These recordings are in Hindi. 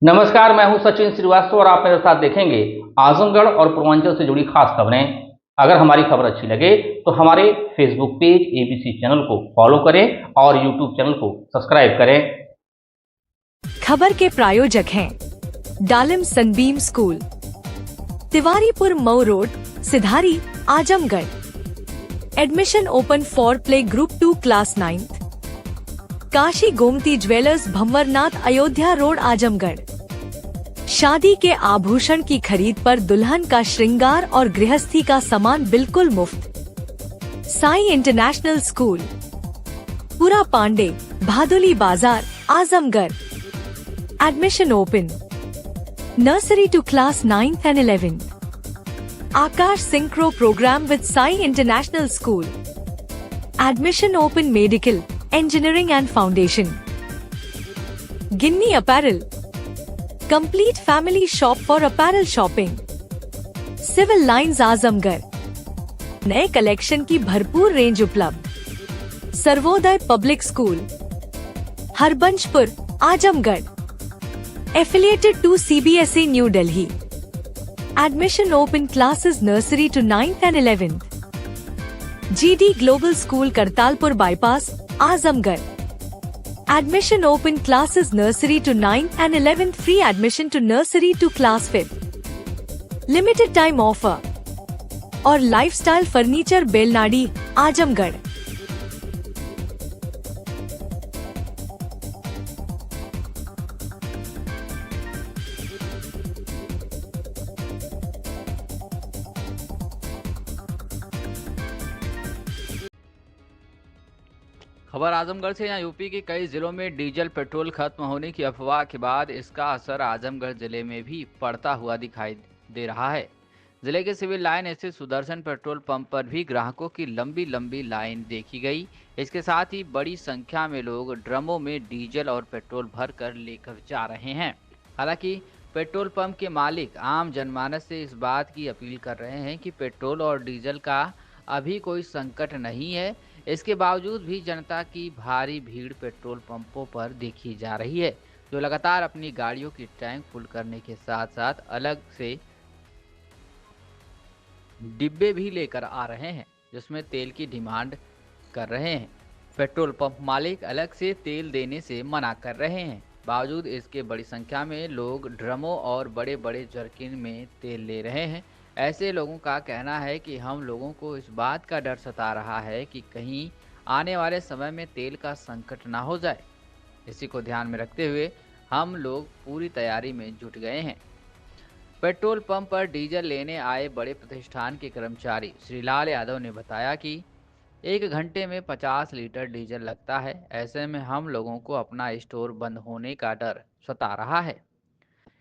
नमस्कार, मैं हूं सचिन श्रीवास्तव और आप मेरे साथ देखेंगे आजमगढ़ और पूर्वांचल से जुड़ी खास खबरें। अगर हमारी खबर अच्छी लगे तो हमारे फेसबुक पेज एबीसी चैनल को फॉलो करें और यूट्यूब चैनल को सब्सक्राइब करें। खबर के प्रायोजक हैं Dalim Sunbeam school, Tiwaripur Mau road, Sidhari, Azamgarh. Admission open for play group 2 class 9th। Kashi Gomti jewellers, Bhanwarnath, Ayodhya road, Azamgarh. शादी के आभूषण की खरीद पर दुल्हन का श्रृंगार और गृहस्थी का सामान बिल्कुल मुफ्त। साई इंटरनेशनल स्कूल, पूरा Pande, Bhaduli Bazar, Azamgarh. Admission open nursery to class 9th and 11th। Aakash synchro programme with Sai international school. Admission open medical, engineering and foundation। Ginni apparel, complete family shop for apparel shopping। Civil lines, Azamgarh. नए कलेक्शन की भरपूर रेंज उपलब्ध। Sarvodaya public school, Harbanshpur, Azamgarh. Affiliated to CBSE new Delhi. Admission open classes nursery to 9th and 11th। GD global school, Kartalpur bypass, Azamgarh. Admission open classes nursery to 9th and 11th, free admission to nursery to class 5th। Limited time offer। और लाइफस्टाइल फर्नीचर, बेलनाडी, आजमगढ़। खबर आजमगढ़ से। यहाँ यूपी के कई जिलों में डीजल पेट्रोल खत्म होने की अफवाह के बाद इसका असर आजमगढ़ जिले में भी पड़ता हुआ दिखाई दे रहा है। जिले के सिविल लाइन स्थित सुदर्शन पेट्रोल पंप पर भी ग्राहकों की लंबी लंबी लाइन देखी गई। इसके साथ ही बड़ी संख्या में लोग ड्रमों में डीजल और पेट्रोल भरकर लेकर जा रहे हैं। हालांकि पेट्रोल पंप के मालिक आम जनमानस से इस बात की अपील कर रहे हैं कि पेट्रोल और डीजल का अभी कोई संकट नहीं है। इसके बावजूद भी जनता की भारी भीड़ पेट्रोल पंपों पर देखी जा रही है, जो लगातार अपनी गाड़ियों की टैंक फुल करने के साथ साथ अलग से डिब्बे भी लेकर आ रहे हैं, जिसमें तेल की डिमांड कर रहे हैं। पेट्रोल पंप मालिक अलग से तेल देने से मना कर रहे हैं। बावजूद इसके बड़ी संख्या में लोग ड्रमों और बड़े बड़े जर्किन में तेल ले रहे हैं। ऐसे लोगों का कहना है कि हम लोगों को इस बात का डर सता रहा है कि कहीं आने वाले समय में तेल का संकट ना हो जाए। इसी को ध्यान में रखते हुए हम लोग पूरी तैयारी में जुट गए हैं। पेट्रोल पंप पर डीजल लेने आए बड़े प्रतिष्ठान के कर्मचारी श्रीलाल यादव ने बताया कि 1 घंटे में 50 लीटर डीजल लगता है। ऐसे में हम लोगों को अपना स्टोर बंद होने का डर सता रहा है।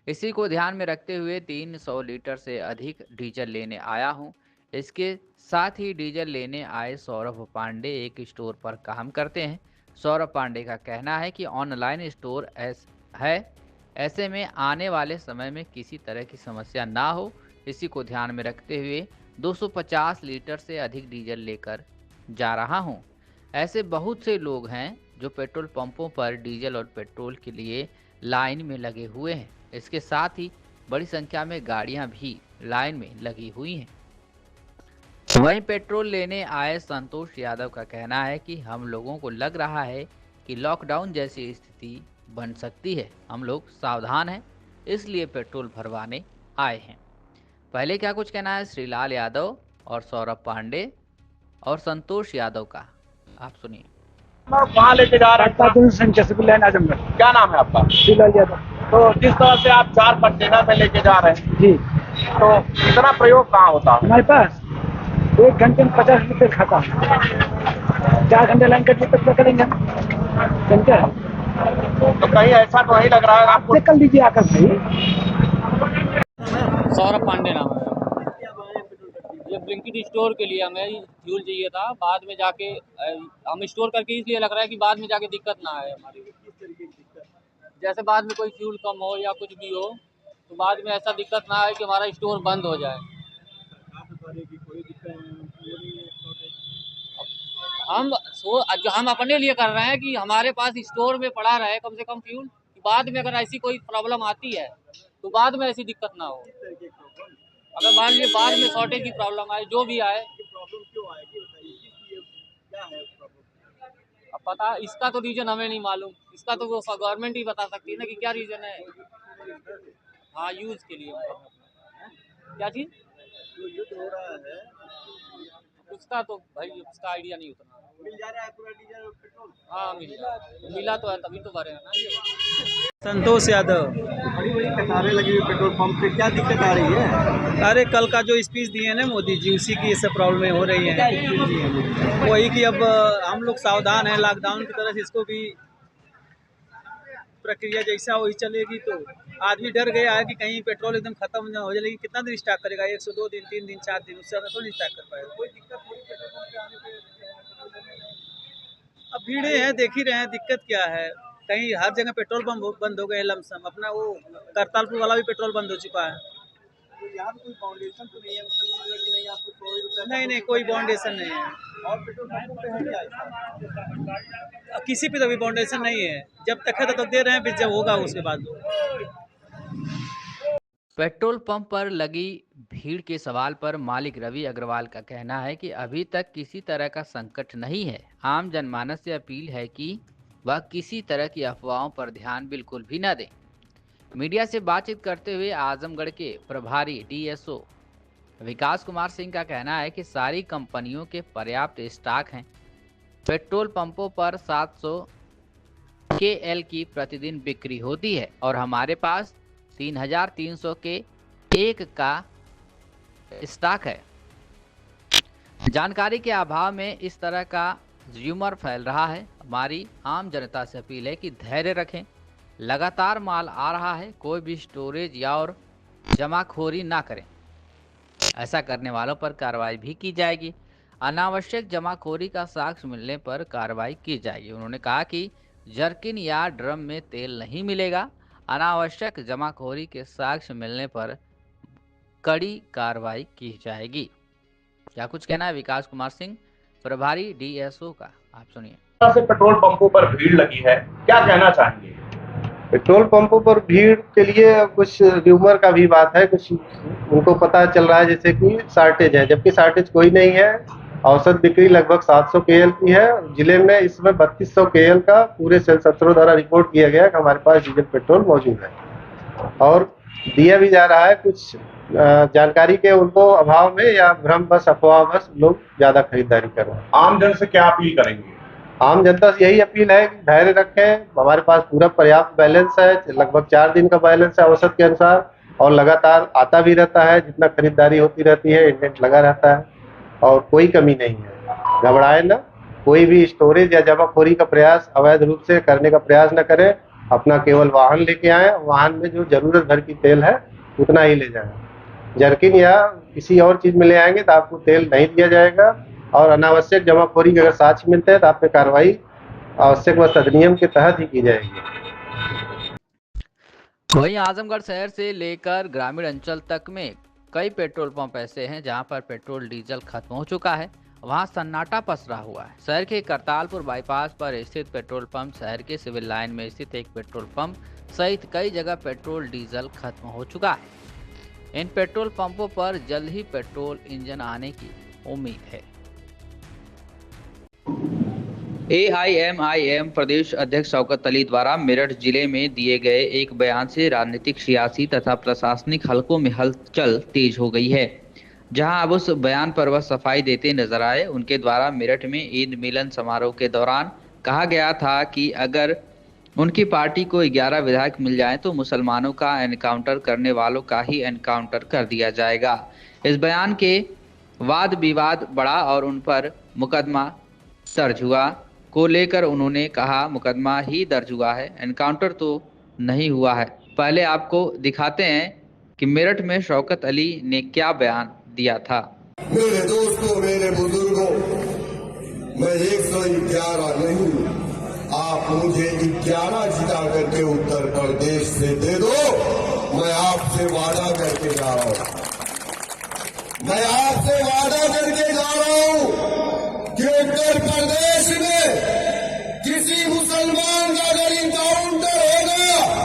इसी को ध्यान में रखते हुए 300 लीटर से अधिक डीजल लेने आया हूं। इसके साथ ही डीजल लेने आए सौरभ पांडे एक स्टोर पर काम करते हैं। सौरभ पांडे का कहना है कि ऑनलाइन स्टोर है, ऐसे में आने वाले समय में किसी तरह की समस्या ना हो, इसी को ध्यान में रखते हुए 250 लीटर से अधिक डीजल लेकर जा रहा हूं। ऐसे बहुत से लोग हैं जो पेट्रोल पंपों पर डीजल और पेट्रोल के लिए लाइन में लगे हुए हैं। इसके साथ ही बड़ी संख्या में गाड़ियां भी लाइन में लगी हुई हैं। वहीं पेट्रोल लेने आए संतोष यादव का कहना है कि हम लोगों को लग रहा है कि लॉकडाउन जैसी स्थिति बन सकती है। हम लोग सावधान हैं, इसलिए पेट्रोल भरवाने आए हैं। पहले क्या कुछ कहना है श्रीलाल यादव और सौरभ पांडे और संतोष यादव का, आप सुनिए। वहाँ लेके जा रहे हैं आजमगढ़। क्या नाम है आपका? श्रीलाल यादव। तो जिस तरह से आप 4 कंटेनर में लेके जा रहे हैं जी, तो इतना प्रयोग कहाँ होता है? हमारे पास 1 घंटे में 50 लीटर खाता है। 4 घंटे लाइन कटने तक क्या करेंगे? तो कहीं ऐसा तो नहीं लग रहा है आपको? कर लीजिए आकर भाई। सौरभ पांडे नाम है। ये ब्लिंकिट स्टोर के लिए हमें फ्यूल चाहिए था। बाद में जाके हम स्टोर करके इसलिए लग रहा है कि बाद में जाके दिक्कत ना आए हमारी। जैसे बाद में कोई फ्यूल कम हो या कुछ भी हो तो बाद में ऐसा दिक्कत ना आए कि हमारा स्टोर बंद हो जाए। हम अपने लिए कर रहे हैं कि हमारे पास स्टोर में पड़ा रहे कम से कम फ्यूल, कि बाद में अगर ऐसी कोई प्रॉब्लम आती है तो बाद में ऐसी दिक्कत ना हो। अगर मान लीजिए बाद में शॉर्टेज की प्रॉब्लम आए, जो भी आए, अब पता इसका तो रीजन हमें नहीं मालूम, इसका तो वो गवर्नमेंट ही बता सकती है ना कि क्या रीजन है। हाँ, यूज के लिए क्या चीज जो युद्ध हो रहा है उसका तो भाई उसका आइडिया नहीं उतना। मिल जा रहा है पूरा डीजल और पेट्रोल। हाँ, मिला तो है, तभी तो भरे हैं ना ये। संतोष यादव। बड़ी बड़ी कतारें लगी हुई पेट्रोल पंप पे, क्या दिक्कत आ रही है? अरे कल का जो स्पीच दिए ना मोदी जी, उसी की ये सब प्रॉब्लमें हो रही हैं। वही कि अब हम लोग सावधान हैं, लॉकडाउन की तरह से इसको भी प्रक्रिया जैसा वही चलेगी। तो आदमी डर गया है कि कहीं पेट्रोल एकदम खत्म न हो जाए, लेकिन कितना दिन स्टॉक करेगा? 102 दिन, 3 दिन, 4 दिन, उससे ज़्यादा तो नहीं स्टॉक कर पाएगा। कोई दिक्कत नहीं पेट्रोल पंप पे आने पे? अब भीड़े हैं, देख ही रहे हैं, दिक्कत क्या है। कहीं हर जगह पेट्रोल पंप बंद हो गए लमसम। अपना वो करतारपुर वाला भी पेट्रोल बंद हो चुका है। तो यहाँ पे कोई फाउंडेशन तो नहीं है, मतलब कि नहीं आपको 100 रुपये? नहीं, कोई बाउंडेशन नहीं है। और पेट्रोल पंपों पे है क्या ऐसा? किसी पे तो भी बाउंडेशन नहीं है। जब तक है तब तक दे रहे हैं, फिर जब होगा उसके बाद। पेट्रोल पंप पर लगी भीड़ के सवाल पर मालिक रवि अग्रवाल का कहना है कि अभी तक किसी तरह का संकट नहीं है। आम जनमानस से अपील है कि वह किसी तरह की अफवाहों पर ध्यान बिल्कुल भी न दें। मीडिया से बातचीत करते हुए आजमगढ़ के प्रभारी डीएसओ विकास कुमार सिंह का कहना है कि सारी कंपनियों के पर्याप्त स्टॉक हैं। पेट्रोल पंपों पर 700 KL की प्रतिदिन बिक्री होती है और हमारे पास 3300 के एक का स्टॉक है। जानकारी के अभाव में इस तरह का र्यूमर फैल रहा है। हमारी आम जनता से अपील है कि धैर्य रखें, लगातार माल आ रहा है, कोई भी स्टोरेज या और जमाखोरी ना करें। ऐसा करने वालों पर कार्रवाई भी की जाएगी। अनावश्यक जमाखोरी का साक्ष्य मिलने पर कार्रवाई की जाएगी। उन्होंने कहा कि जर्किन या ड्रम में तेल नहीं मिलेगा। अनावश्यक जमाखोरी के साक्ष्य मिलने पर कड़ी कार्रवाई की जाएगी। क्या कुछ कहना है विकास कुमार सिंह, प्रभारी डीएसओ का, आप सुनिए। से पेट्रोल पंपों पर भीड़ लगी है, क्या कहना चाहेंगे? पेट्रोल पंपों पर भीड़ के लिए कुछ र्यूमर का भी बात है। कुछ उनको पता चल रहा है जैसे कि शॉर्टेज है, जबकि शॉर्टेज कोई नहीं है। औसत बिक्री लगभग 700 KL की है। जिले में इसमें 3200 KL का पूरे सेल्स अफसरों द्वारा रिपोर्ट किया गया कि हमारे पास डीजल पेट्रोल मौजूद है और दिया भी जा रहा है। कुछ जानकारी के उनको अभाव में या भ्रमवश अफवाहवश लोग ज्यादा खरीदारी कर रहे हैं। आम जन से क्या अपील करेंगे? आम जनता से यही अपील है कि धैर्य रखें। हमारे पास पूरा पर्याप्त बैलेंस है, लगभग 4 दिन का बैलेंस है औसत के अनुसार, और लगातार आता भी रहता है। जितना खरीदारी होती रहती है, इंडेंट लगा रहता है और कोई कमी नहीं है। घबराए ना, कोई भी स्टोरेज या जमाखोरी का प्रयास अवैध रूप से करने का प्रयास न करें। अपना केवल वाहन लेके आए, वाहन में जो जरूरत भर की तेल है उतना ही ले जाएं। जर्किन या किसी और चीज में ले आएंगे तो आपको तेल नहीं दिया जाएगा। और अनावश्यक जमाखोरी के अगर साक्ष्य मिलते हैं तो आप पे कार्रवाई आवश्यक व अधिनियम के तहत ही की जाएगी। वहीं आजमगढ़ शहर से लेकर ग्रामीण अंचल तक में कई पेट्रोल पंप ऐसे हैं जहां पर पेट्रोल डीजल खत्म हो चुका है। वहां सन्नाटा पसरा हुआ है। शहर के करतालपुर बाईपास पर स्थित पेट्रोल पंप, शहर के सिविल लाइन में स्थित एक पेट्रोल पंप सहित कई जगह पेट्रोल डीजल खत्म हो चुका है। इन पेट्रोल पंपों पर जल्द ही पेट्रोल इंजन आने की उम्मीद है। AIMIM प्रदेश अध्यक्ष शौकत अली द्वारा मेरठ जिले में दिए गए एक बयान से राजनीतिक, सियासी तथा प्रशासनिक हलकों में हलचल तेज हो गई है। जहां अब उस बयान पर वह सफाई देते नजर आए। उनके द्वारा मेरठ में ईद मिलन समारोह के दौरान कहा गया था कि अगर उनकी पार्टी को 11 विधायक मिल जाएं तो मुसलमानों का एनकाउंटर करने वालों का ही एनकाउंटर कर दिया जाएगा। इस बयान के वाद विवाद बढ़ा और उन पर मुकदमा दर्ज हुआ को लेकर उन्होंने कहा मुकदमा ही दर्ज हुआ है, एनकाउंटर तो नहीं हुआ है। पहले आपको दिखाते हैं कि मेरठ में शौकत अली ने क्या बयान दिया था। मेरे दोस्तों, मेरे बुजुर्गों, मैं 111 नहीं, आप मुझे 11 जिता करके उत्तर प्रदेश से दे दो। मैं आपसे वादा करके जा रहा हूं, मैं आपसे वादा करके जा रहा हूं कि उत्तर प्रदेश में किसी मुसलमान का अगर इनकाउंटर होगा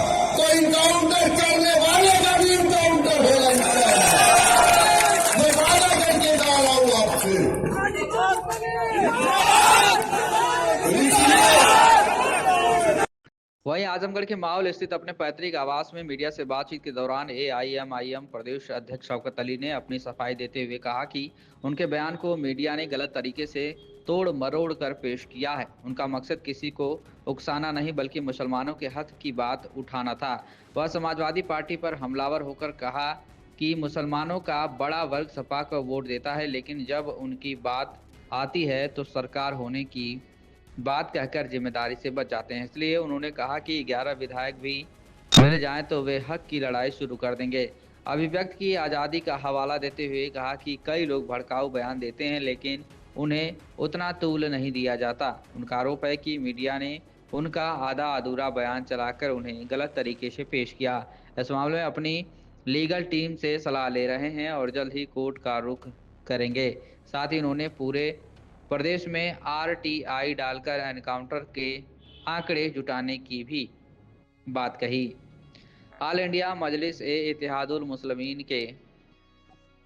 आजमगढ़ के माहौल स्थित अपने पैतृक आवास में मीडिया से बातचीत के दौरान एआईएमआईएम प्रदेश अध्यक्ष शौकत अली ने अपनी सफाई देते हुए कहा कि उनके बयान को मीडिया ने गलत तरीके से तोड़ मरोड़ कर पेश किया है। उनका मकसद किसी को उकसाना नहीं बल्कि मुसलमानों के हक की बात उठाना था। वह समाजवादी पार्टी पर हमलावर होकर कहा कि मुसलमानों का बड़ा वर्ग सपा को वोट देता है, लेकिन जब उनकी बात आती है तो सरकार होने की बात कहकर जिम्मेदारी से बच जाते हैं। इसलिए उन्होंने कहा कि 11 विधायक भी मिल जाएं तो वे हक की लड़ाई शुरू कर देंगे। अभिव्यक्ति की आज़ादी का हवाला देते हुए कहा कि कई लोग भड़काऊ बयान देते हैं लेकिन उन्हें उतना तूल नहीं दिया जाता। उनका आरोप है कि मीडिया ने उनका आधा अधूरा बयान चलाकर उन्हें गलत तरीके से पेश किया। इस मामले में अपनी लीगल टीम से सलाह ले रहे हैं और जल्द ही कोर्ट का रुख करेंगे। साथ ही उन्होंने पूरे प्रदेश में आरटीआई डालकर एनकाउंटर के आंकड़े जुटाने की भी बात कही। ऑल इंडिया मजलिस ए इत्तेहादुल मुस्लिमीन के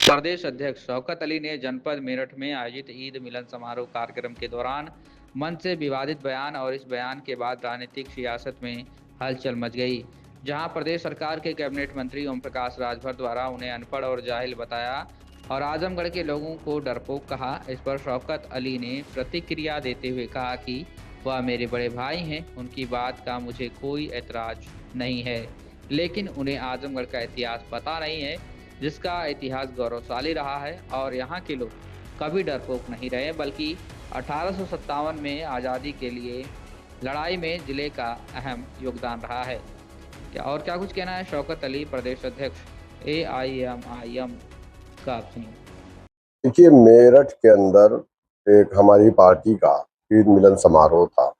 प्रदेश अध्यक्ष शौकत अली ने जनपद मेरठ में आयोजित ईद मिलन समारोह कार्यक्रम के दौरान मंच से विवादित बयान और इस बयान के बाद राजनीतिक सियासत में हलचल मच गई, जहां प्रदेश सरकार के कैबिनेट मंत्री ओम प्रकाश राजभर द्वारा उन्हें अनपढ़ और जाहिल बताया और आजमगढ़ के लोगों को डरपोक कहा। इस पर शौकत अली ने प्रतिक्रिया देते हुए कहा कि वह मेरे बड़े भाई हैं, उनकी बात का मुझे कोई ऐतराज नहीं है, लेकिन उन्हें आजमगढ़ का इतिहास पता नहीं है, जिसका इतिहास गौरवशाली रहा है और यहाँ के लोग कभी डरपोक नहीं रहे, बल्कि 1857 में आज़ादी के लिए लड़ाई में जिले का अहम योगदान रहा है। क्या कुछ कहना है शौकत अली प्रदेश अध्यक्ष एआईएमआईएम का, आप सुनिए। देखिए, मेरठ के अंदर एक हमारी पार्टी का ईद मिलन समारोह था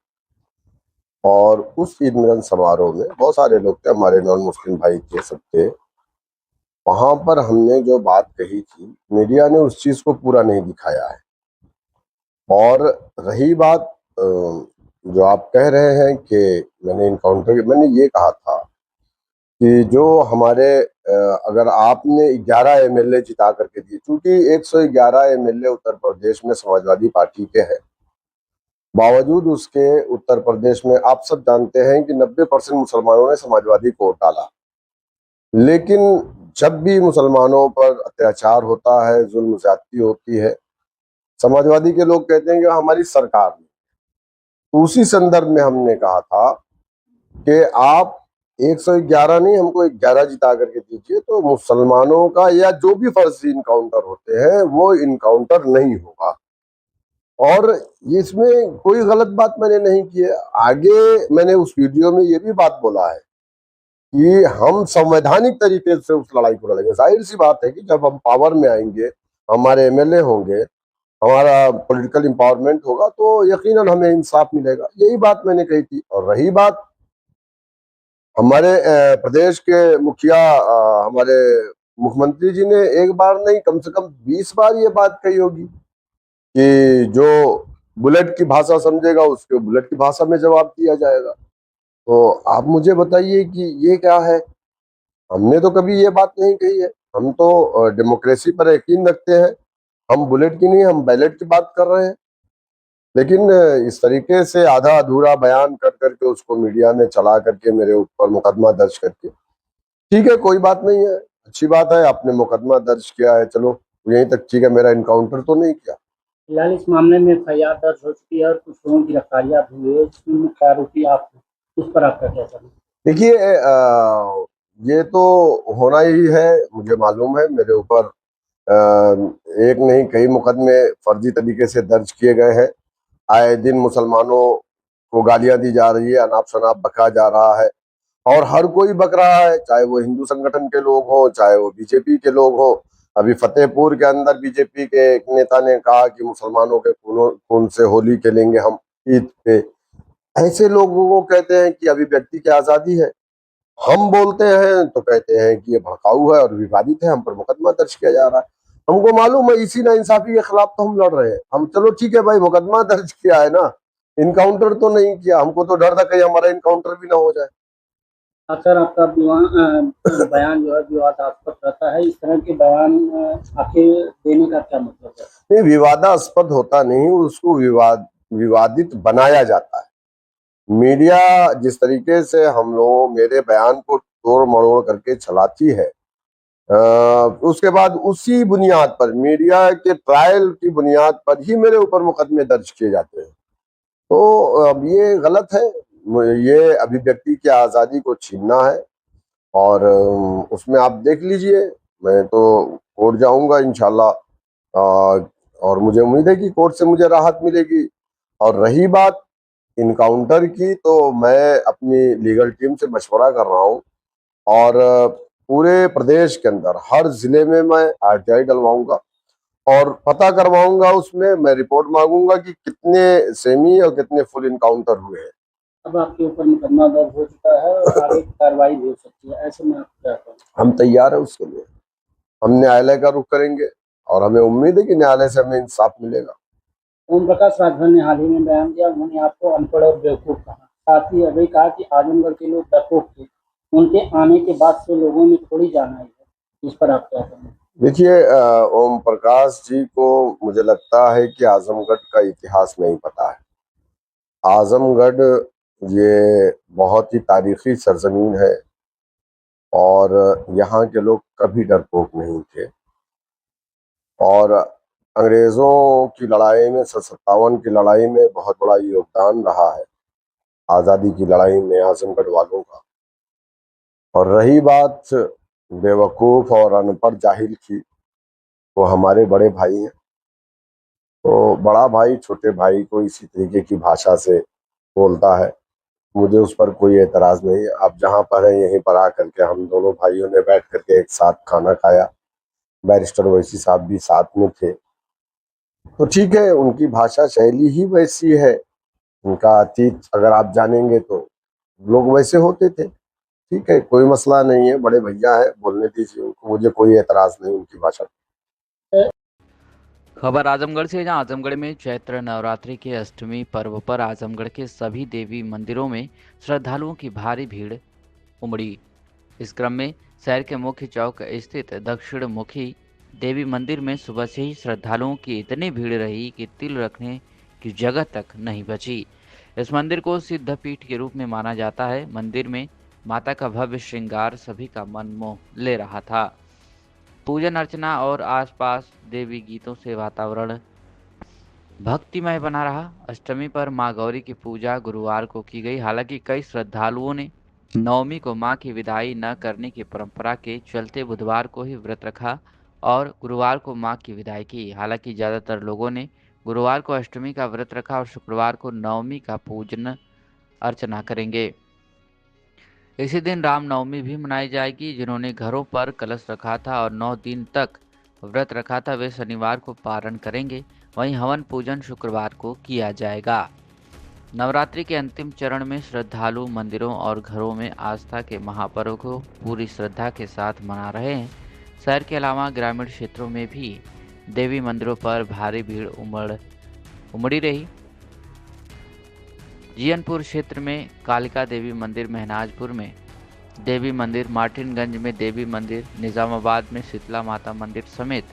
और उस ईद मिलन समारोह में बहुत सारे लोग थे, हमारे नॉन मुस्लिम भाई थे, सब थे। वहां पर हमने जो बात कही थी, मीडिया ने उस चीज को पूरा नहीं दिखाया है। और रही बात जो आप कह रहे हैं कि मैंने मैंने ये कहा था कि जो हमारे अगर आपने 11 एमएलए जिता करके दिए, क्योंकि 111 एमएलए उत्तर प्रदेश में समाजवादी पार्टी के हैं, बावजूद उसके उत्तर प्रदेश में आप सब जानते हैं कि 90% मुसलमानों ने समाजवादी को वोट डाला। लेकिन जब भी मुसलमानों पर अत्याचार होता है, जुल्म ज्यादती होती है, समाजवादी के लोग कहते हैं कि हमारी सरकार ने। तो उसी संदर्भ में हमने कहा था कि आप 111 नहीं, हमको 11 जिता करके दीजिए, तो मुसलमानों का या जो भी फर्जी इनकाउंटर होते हैं वो इनकाउंटर नहीं होगा। और इसमें कोई गलत बात मैंने नहीं की है। आगे मैंने उस वीडियो में ये भी बात बोला है कि हम संवैधानिक तरीके से उस लड़ाई को लड़ेंगे। जाहिर सी बात है कि जब हम पावर में आएंगे, हमारे एमएलए होंगे, हमारा पॉलिटिकल एम्पावरमेंट होगा, तो यकीनन हमें इंसाफ मिलेगा। यही बात मैंने कही थी। और रही बात हमारे प्रदेश के मुखिया, हमारे मुख्यमंत्री जी ने एक बार नहीं कम से कम 20 बार ये बात कही होगी कि जो बुलेट की भाषा समझेगा उसके बुलेट की भाषा में जवाब दिया जाएगा। तो आप मुझे बताइए कि ये क्या है? हमने तो कभी ये बात नहीं कही है। हम तो डेमोक्रेसी पर यकीन रखते हैं। हम बुलेट की नहीं, हम बैलेट की बात कर रहे हैं। लेकिन इस तरीके से आधा अधूरा बयान कर करके उसको मीडिया में चला करके मेरे ऊपर मुकदमा दर्ज करके, ठीक है, कोई बात नहीं है, अच्छी बात है, आपने मुकदमा दर्ज किया है, चलो यहीं तक ठीक है। मेरा इनकाउंटर तो नहीं किया। फिलहाल इस मामले में एफआईआर दर्ज हो चुकी है और कुछ लोगों की गिरफ्तारियां भी हुई है, इसमें मुख्य आरोपी आप, उस पर आपका क्या कहना? देखिए, ये तो होना ही है, मुझे मालूम है। मेरे ऊपर एक नहीं कई मुकदमे फर्जी तरीके से दर्ज किए गए हैं। आए दिन मुसलमानों को गालियां दी जा रही है, अनाप शनाप बका जा रहा है और हर कोई बक रहा है, चाहे वो हिंदू संगठन के लोग हों, चाहे वो बीजेपी के लोग हों। अभी फतेहपुर के अंदर बीजेपी के एक नेता ने कहा कि मुसलमानों के खून से होली खेलेंगे हम ईद पे। ऐसे लोगों को कहते हैं कि अभिव्यक्ति की आजादी है। हम बोलते हैं तो कहते हैं कि ये भड़काऊ है और विवादित है, हम पर मुकदमा दर्ज किया जा रहा है। हमको मालूम है इसी नाइंसाफी के खिलाफ तो हम लड़ रहे हैं। हम चलो ठीक है भाई, मुकदमा दर्ज किया है ना, इनकाउंटर तो नहीं किया। हमको तो डर था कहीं हमारा इनकाउंटर भी ना हो जाए। अक्सर आपका बयान जो है विवादास्पद रहता है, इस तरह के बयान आखिर देने का क्या मतलब है? नहीं, विवादास्पद होता नहीं, उसको विवादित बनाया जाता है। मीडिया जिस तरीके से हम लोग मेरे बयान को तोड़ मरोड़ करके चलाती है, उसके बाद उसी बुनियाद पर मीडिया के ट्रायल की बुनियाद पर ही मेरे ऊपर मुकदमे दर्ज किए जाते हैं। तो अब ये गलत है, ये अभिव्यक्ति की आज़ादी को छीनना है। और उसमें आप देख लीजिए, मैं तो कोर्ट जाऊंगा इंशाल्लाह, और मुझे उम्मीद है कि कोर्ट से मुझे राहत मिलेगी। और रही बात इनकाउंटर की, तो मैं अपनी लीगल टीम से मशवरा कर रहा हूँ और पूरे प्रदेश के अंदर हर जिले में मैं RTI डलवाऊंगा और पता करवाऊंगा। उसमें मैं रिपोर्ट मांगूंगा कि कितने सेमी और कितने फुल इनकाउंटर हुए हैं। अब आपके ऊपर मुकदमा दर्ज हो चुका है और आगे कार्रवाई भी हो सकती है, ऐसे में आप क्या करें? हम तैयार है उसके लिए, हम न्यायालय का रुख करेंगे और हमें उम्मीद है कि न्यायालय से हमें इंसाफ मिलेगा। ओम प्रकाश राजभर ने हाल ही में बयान दिया, उन्होंने आपको अनपढ़ और बेवकूफ कहा, साथ ही अभी कहा कि आजमगढ़ के लोग डरपोक थे, उनके आने के बाद से लोगों में थोड़ी जान आई है। इस पर आप क्या करें? देखिए, ओम प्रकाश जी को मुझे लगता है कि आजमगढ़ का इतिहास नहीं पता है। आजमगढ़ ये बहुत ही तारीखी सरजमीन है और यहाँ के लोग कभी डरपोक नहीं थे। और अंग्रेज़ों की लड़ाई में 57 की लड़ाई में बहुत बड़ा योगदान रहा है आज़ादी की लड़ाई में आजमगढ़ वालों का। और रही बात बेवकूफ़ और अनपढ़ जाहिल की, वो हमारे बड़े भाई हैं। तो बड़ा भाई छोटे भाई को इसी तरीके की भाषा से बोलता है, मुझे उस पर कोई एतराज़ नहीं है। आप जहाँ पर हैं यहीं पर आकर के हम दोनों भाइयों ने बैठ करके एक साथ खाना खाया, बैरिस्टर ओवैसी साहब भी साथ में थे। तो ठीक है, उनकी भाषा शैली ही वैसी है, उनका अतीत अगर आप जानेंगे तो लोग वैसे होते थे। ठीक है, कोई मसला नहीं है, बड़े भैया है, बोलने दीजिए उनको, मुझे कोई एतराज़ नहीं उनकी भाषा। खबर आजमगढ़ से, जहां आजमगढ़ में चैत्र नवरात्रि के अष्टमी पर्व पर आजमगढ़ के सभी देवी मंदिरों में श्रद्धालुओं की भारी भीड़ उमड़ी। इस क्रम में शहर के मुख्य चौक स्थित दक्षिण मुखी देवी मंदिर में सुबह से ही श्रद्धालुओं की इतनी भीड़ रही कि तिल रखने की जगह तक नहीं बची। इस मंदिर को सिद्धपीठ के रूप में माना जाता है। मंदिर में माता का भव्य श्रृंगार सभी का मन मोह ले रहा था। पूजन अर्चना और आसपास देवी गीतों से वातावरण भक्तिमय बना रहा। अष्टमी पर मां गौरी की पूजा गुरुवार को की गई। हालांकि कई श्रद्धालुओं ने नवमी को मां की विदाई न करने की परंपरा के चलते बुधवार को ही व्रत रखा और गुरुवार को मां की विदाई की। हालांकि ज़्यादातर लोगों ने गुरुवार को अष्टमी का व्रत रखा और शुक्रवार को नवमी का पूजन अर्चना करेंगे। इसी दिन रामनवमी भी मनाई जाएगी। जिन्होंने घरों पर कलश रखा था और 9 दिन तक व्रत रखा था, वे शनिवार को पारण करेंगे। वहीं हवन पूजन शुक्रवार को किया जाएगा। नवरात्रि के अंतिम चरण में श्रद्धालु मंदिरों और घरों में आस्था के महापर्व को पूरी श्रद्धा के साथ मना रहे हैं। शहर के अलावा ग्रामीण क्षेत्रों में भी देवी मंदिरों पर भारी भीड़ उमड़ी रही। जियनपुर क्षेत्र में कालिका देवी मंदिर, महनाजपुर में देवी मंदिर, मार्टिनगंज में देवी मंदिर, निजामाबाद में शीतला माता मंदिर समेत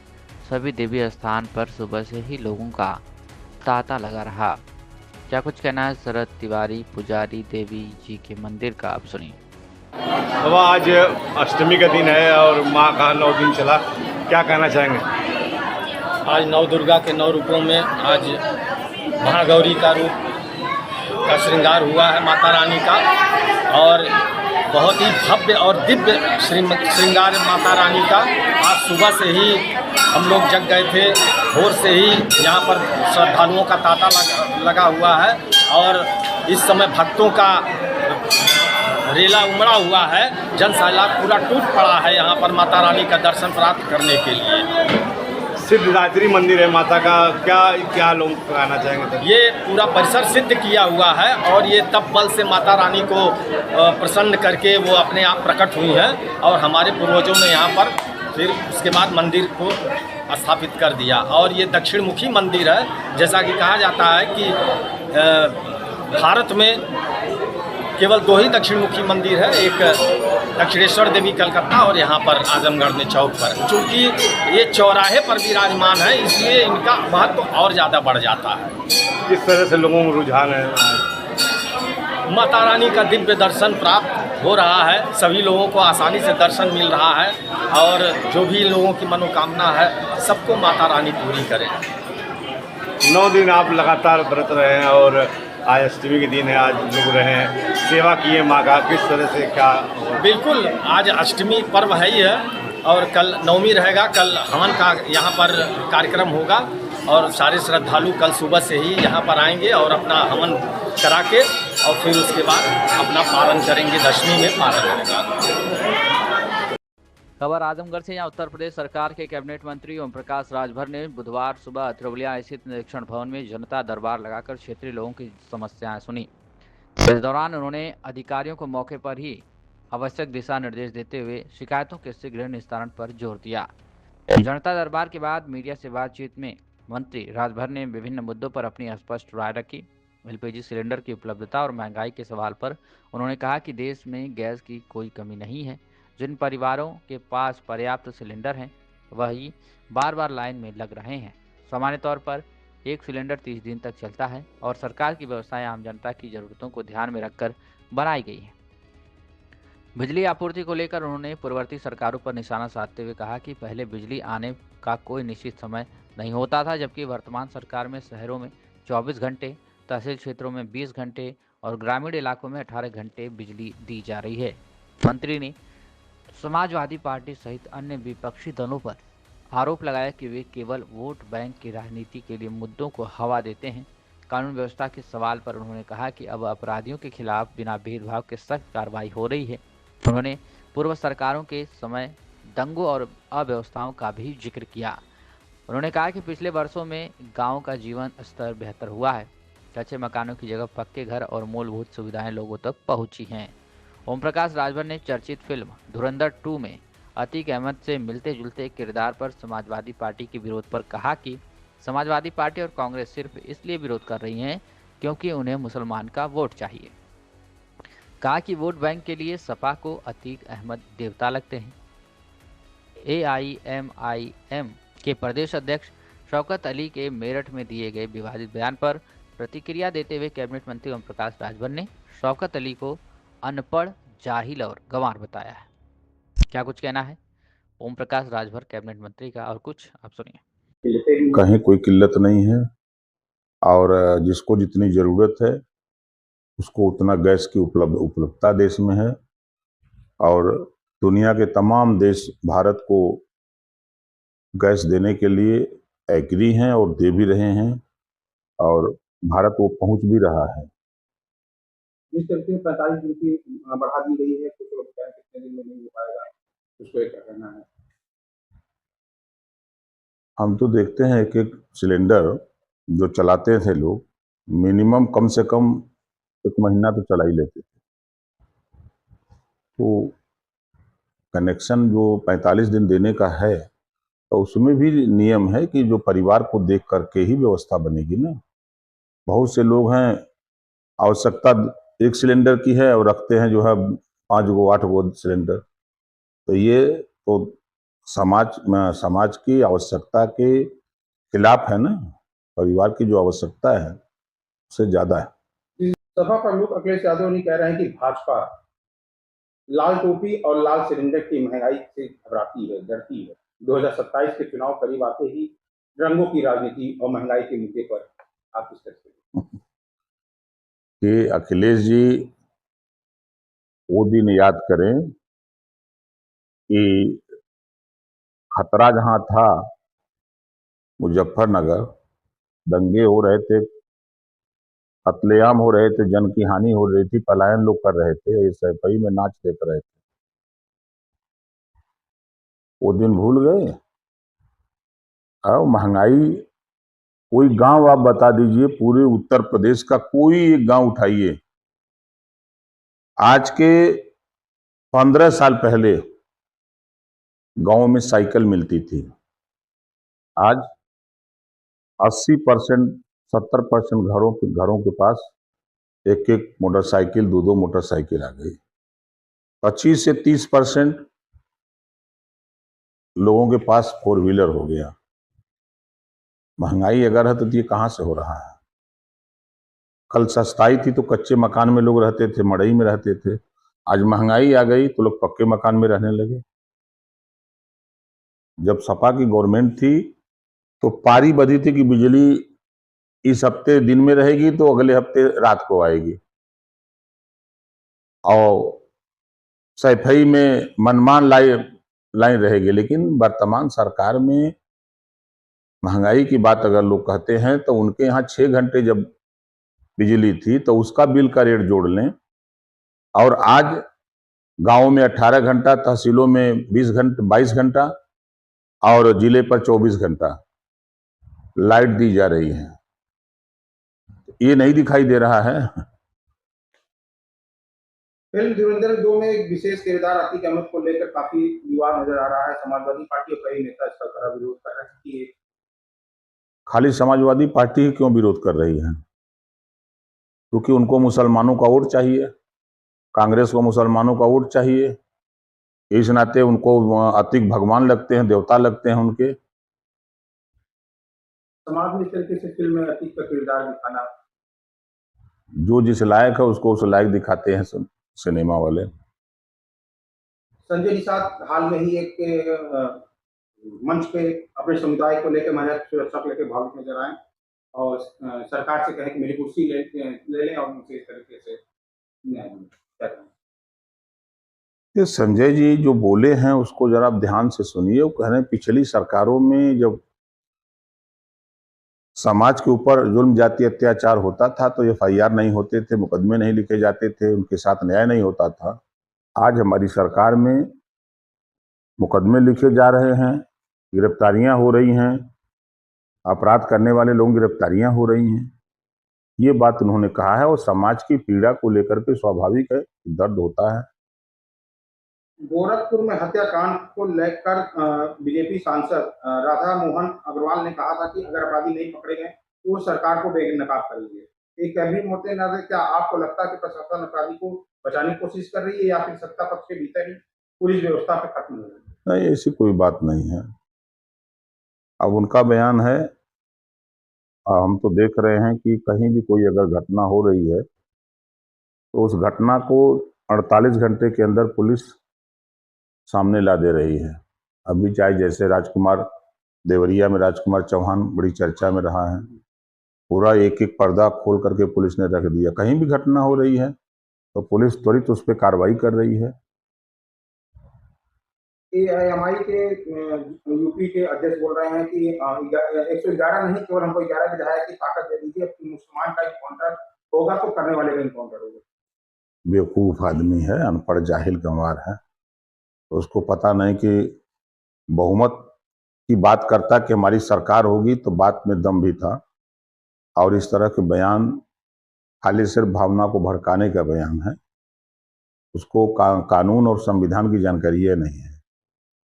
सभी देवी स्थान पर सुबह से ही लोगों का तांता लगा रहा। क्या कुछ कहना है शरद तिवारी, पुजारी देवी जी के मंदिर का, आप सुनिए। बाबा, आज अष्टमी का दिन है और माँ का 9 दिन चला, क्या कहना चाहेंगे? आज नव दुर्गा के 9 रूपों में आज महागौरी का रूप का श्रृंगार हुआ है माता रानी का, और बहुत ही भव्य और दिव्य श्रृंगार माता रानी का। आज सुबह से ही हम लोग जग गए थे, भोर से ही यहाँ पर श्रद्धालुओं का तांता लगा हुआ है और इस समय भक्तों का रेला उमड़ा हुआ है। जन सैलाब पूरा टूट पड़ा है यहाँ पर माता रानी का दर्शन प्राप्त करने के लिए। सिद्धदात्री मंदिर है माता का, क्या लोग कहना चाहेंगे? ये पूरा परिसर सिद्ध किया हुआ है और ये तब बल से माता रानी को प्रसन्न करके वो अपने आप प्रकट हुई हैं और हमारे पूर्वजों ने यहाँ पर फिर उसके बाद मंदिर को स्थापित कर दिया। और ये दक्षिण मुखी मंदिर है। जैसा कि कहा जाता है कि भारत में केवल 2 ही दक्षिण मुखी मंदिर है, एक दक्षिणेश्वर देवी कलकत्ता और यहाँ पर आजमगढ़ में चौक पर। चूँकि ये चौराहे पर विराजमान है इसलिए इनका महत्व और ज़्यादा बढ़ जाता है। किस तरह से लोगों में रुझान है? माता रानी का दिव्य दर्शन प्राप्त हो रहा है। सभी लोगों को आसानी से दर्शन मिल रहा है और जो भी लोगों की मनोकामना है सबको माता रानी पूरी करें। 9 दिन आप लगातार व्रत रहे हैं और आज अष्टमी के दिन है, आज लोग रहे हैं, सेवा किए माँ का, किस तरह से क्या? बिल्कुल, आज अष्टमी पर्व है ही है और कल नवमी रहेगा। कल हवन का यहाँ पर कार्यक्रम होगा और सारे श्रद्धालु कल सुबह से ही यहाँ पर आएंगे और अपना हवन करा के और फिर उसके बाद अपना पारण करेंगे। दशमी में पारण करेगा। खबर आजमगढ़ से। यहाँ उत्तर प्रदेश सरकार के कैबिनेट मंत्री ओम प्रकाश राजभर ने बुधवार सुबह त्रिवलिया स्थित निरीक्षण भवन में जनता दरबार लगाकर क्षेत्रीय लोगों की समस्याएं सुनी। इस दौरान उन्होंने अधिकारियों को मौके पर ही आवश्यक दिशा निर्देश देते हुए शिकायतों के शीघ्र निस्तारण पर जोर दिया। जनता दरबार के बाद मीडिया से बातचीत में मंत्री राजभर ने विभिन्न मुद्दों पर अपनी स्पष्ट राय रखी। एलपीजी सिलेंडर की उपलब्धता और महंगाई के सवाल पर उन्होंने कहा कि देश में गैस की कोई कमी नहीं है। जिन परिवारों के पास पर्याप्त सिलेंडर हैं वही बार बार लाइन में लग रहे हैं। सामान्य तौर पर एक सिलेंडर 30 दिन तक चलता है और सरकार की व्यवस्थाएं आम जनता की ज़रूरतों को ध्यान में रखकर बनाई गई हैं। बिजली आपूर्ति को लेकर उन्होंने पूर्ववर्ती सरकारों पर निशाना साधते हुए कहा कि पहले बिजली आने का कोई निश्चित समय नहीं होता था, जबकि वर्तमान सरकार में शहरों में 24 घंटे, तहसील क्षेत्रों में 20 घंटे और ग्रामीण इलाकों में 18 घंटे बिजली दी जा रही है। मंत्री ने समाजवादी पार्टी सहित अन्य विपक्षी दलों पर आरोप लगाया कि वे केवल वोट बैंक की राजनीति के लिए मुद्दों को हवा देते हैं। कानून व्यवस्था के सवाल पर उन्होंने कहा कि अब अपराधियों के खिलाफ बिना भेदभाव के सख्त कार्रवाई हो रही है। उन्होंने पूर्व सरकारों के समय दंगों और अव्यवस्थाओं का भी जिक्र किया। उन्होंने कहा कि पिछले वर्षों में गाँव का जीवन स्तर बेहतर हुआ है। कच्चे मकानों की जगह पक्के घर और मूलभूत सुविधाएं लोगों तक पहुंची हैं। ओम प्रकाश राजभर ने चर्चित फिल्म धुरंधर 2 में अतीक अहमद से मिलते जुलते किरदार पर समाजवादी पार्टी के विरोध पर कहा कि समाजवादी पार्टी और कांग्रेस सिर्फ इसलिए विरोध कर रही हैं क्योंकि उन्हें मुसलमान का वोट चाहिए। कहा कि वोट बैंक के लिए सपा को अतीक अहमद देवता लगते हैं। AIMIM के प्रदेश अध्यक्ष शौकत अली के मेरठ में दिए गए विवादित बयान पर प्रतिक्रिया देते हुए कैबिनेट मंत्री ओम प्रकाश राजभर ने शौकत अली को अनपढ़, जाहिल और गंवार बताया है। क्या कुछ कहना है ओम प्रकाश राजभर कैबिनेट मंत्री का, और कुछ आप सुनिए। कहीं कोई किल्लत नहीं है और जिसको जितनी ज़रूरत है उसको उतना गैस की उपलब्धता देश में है और दुनिया के तमाम देश भारत को गैस देने के लिए एग्री हैं और दे भी रहे हैं और भारत वो पहुंच भी रहा है। जिस तरह से 45 दिन की बढ़ा दी गई है, कुछ लोग कह रहे हैं कितने दिन में नहीं हो पाएगा, उसको क्या करना है? हम तो देखते हैं एक एक सिलेंडर जो चलाते थे लोग, मिनिमम कम से कम 1 महीना तो चला ही लेते थे। तो कनेक्शन जो 45 दिन देने का है तो उसमें भी नियम है कि जो परिवार को देख करके ही व्यवस्था बनेगी ना। बहुत से लोग हैं आवश्यकता 1 सिलेंडर की है और रखते हैं जो है 5 गो 8 गो सिलेंडर। तो ये तो समाज की आवश्यकता के खिलाफ है ना। परिवार की जो आवश्यकता है उससे ज़्यादा है। सपा प्रमुख अखिलेश यादव ने कह रहे हैं कि भाजपा लाल टोपी और लाल सिलेंडर की महंगाई से घबराती है, डरती है। 2027 के चुनाव करीब आते ही रंगों की राजनीति और महंगाई के मुद्दे पर आप किस तरह से? कि अखिलेश जी वो दिन याद करें कि खतरा जहां था मुजफ्फरनगर, दंगे हो रहे थे, कत्लेआम हो रहे थे, जन की हानि हो रही थी, पलायन लोग कर रहे थे, सैफई में नाच देख रहे थे। वो दिन भूल गए। और महंगाई, कोई गांव आप बता दीजिए, पूरे उत्तर प्रदेश का कोई एक गांव उठाइए, आज के 15 साल पहले गांव में साइकिल मिलती थी, आज 80% 70% घरों के पास एक एक मोटरसाइकिल, 2 मोटरसाइकिल आ गई। 25 से 30% लोगों के पास 4 व्हीलर हो गया। महंगाई अगर है तो ये कहाँ से हो रहा है? कल सस्ताई थी तो कच्चे मकान में लोग रहते थे, मड़ई में रहते थे। आज महंगाई आ गई तो लोग पक्के मकान में रहने लगे। जब सपा की गवर्नमेंट थी तो पारी बंधी थी कि बिजली इस हफ्ते दिन में रहेगी तो अगले हफ्ते रात को आएगी, और सैफई में मनमान लाइन रहेगी। लेकिन वर्तमान सरकार में महंगाई की बात अगर लोग कहते हैं तो उनके यहाँ 6 घंटे जब बिजली थी तो उसका बिल का रेट जोड़ लें, और आज गांव में 18 घंटा, तहसीलों में 22 घंटा और जिले पर 24 घंटा लाइट दी जा रही है। ये नहीं दिखाई दे रहा है। फिल्म धुरंधर 2 में एक विशेष किरदार अतीक अहमद को लेकर काफी विवाद नजर आ रहा है। समाजवादी पार्टी और कई नेता इसका कड़ा विरोध कर रहे हैं कि खाली समाजवादी पार्टी ही क्यों विरोध कर रही है? क्योंकि उनको मुसलमानों का वोट चाहिए, कांग्रेस को मुसलमानों का वोट चाहिए। इस नाते उनको अतीक भगवान लगते हैं, देवता लगते हैं उनके। समाज में इस तरीके से फिल्म में अतीक का किरदार दिखाना, जो जिस लायक है उसको उस लायक दिखाते हैं सिनेमा वाले। संजय निषाद हाल में ही एक मंच पे अपने समुदाय को लेकर महिला सुरक्षा को लेकर भावुक नजर आए और सरकार से कहें कि मेरी कुर्सी ले लें और उनसे इस तरीके से न्याय करें। ये संजय जी जो बोले हैं उसको जरा आप ध्यान से सुनिए। वो कह रहे हैं पिछली सरकारों में जब समाज के ऊपर जुल्म जाति अत्याचार होता था तो FIR नहीं होते थे, मुकदमे नहीं लिखे जाते थे, उनके साथ न्याय नहीं होता था। आज हमारी सरकार में मुकदमे लिखे जा रहे हैं, गिरफ्तारियां हो रही हैं, अपराध करने वाले लोगों की गिरफ्तारियां हो रही हैं। ये बात उन्होंने कहा है और समाज की पीड़ा को लेकर के स्वाभाविक है, दर्द होता है। गोरखपुर में हत्याकांड को लेकर बीजेपी सांसद राधा मोहन अग्रवाल ने कहा था कि अगर अपराधी नहीं पकड़े गए तो वो सरकार को बेनकाब करेंगे। एक गंभीर मुद्दे नजर, क्या आपको लगता है कि प्रशासन अपराधी को बचाने की कोशिश कर रही है या फिर सत्ता पक्ष के भीतर ही पुलिस व्यवस्था पे खत्म हो रही है? नहीं, ऐसी कोई बात नहीं है। अब उनका बयान है, हम तो देख रहे हैं कि कहीं भी कोई अगर घटना हो रही है तो उस घटना को 48 घंटे के अंदर पुलिस सामने ला दे रही है। अभी चाहे जैसे राजकुमार देवरिया में राजकुमार चौहान बड़ी चर्चा में रहा है, पूरा एक एक पर्दा खोल करके पुलिस ने रख दिया। कहीं भी घटना हो रही है तो पुलिस त्वरित उस पर कार्रवाई कर रही है। AIMI के यूपी के अध्यक्ष बोल रहे हैं कि 111 नहीं, केवल हमको 11 विधायक की ताकत दे दीजिए, मुसलमान का इनकाउंटर होगा तो करने वाले का इनकाउंटर होगा। बेवकूफ आदमी है, अनपढ़ जाहिल गंवार है, तो उसको पता नहीं कि बहुमत की बात करता कि हमारी सरकार होगी तो बात में दम भी था। और इस तरह के बयान खाली सिर्फ भावना को भड़काने का बयान है। उसको कानून और संविधान की जानकारी ये नहीं है।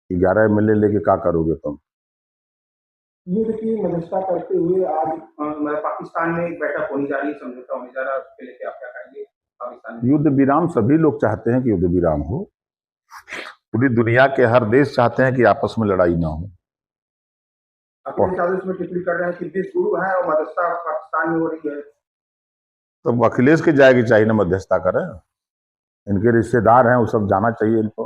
11 MLA लेके क्या करोगे तुम? युद्ध की मध्यस्थता करते हुए आज पाकिस्तान में एक बैठक होने जा रही है, समझौता होने जा रहा है, उसके लेके आप क्या कहेंगे? पाकिस्तान युद्ध विराम, सभी लोग चाहते हैं कि युद्ध विराम हो। पूरी दुनिया के हर देश चाहते हैं कि आपस में लड़ाई ना हो। में टिप्पणी कर रहे हैं कि देश गुरु है और मध्यस्थता पाकिस्तान में हो रही है। तो अखिलेश के जाएगी चाहिए ना मध्यस्थता करें, इनके रिश्तेदार हैं, वो सब जाना चाहिए इनको।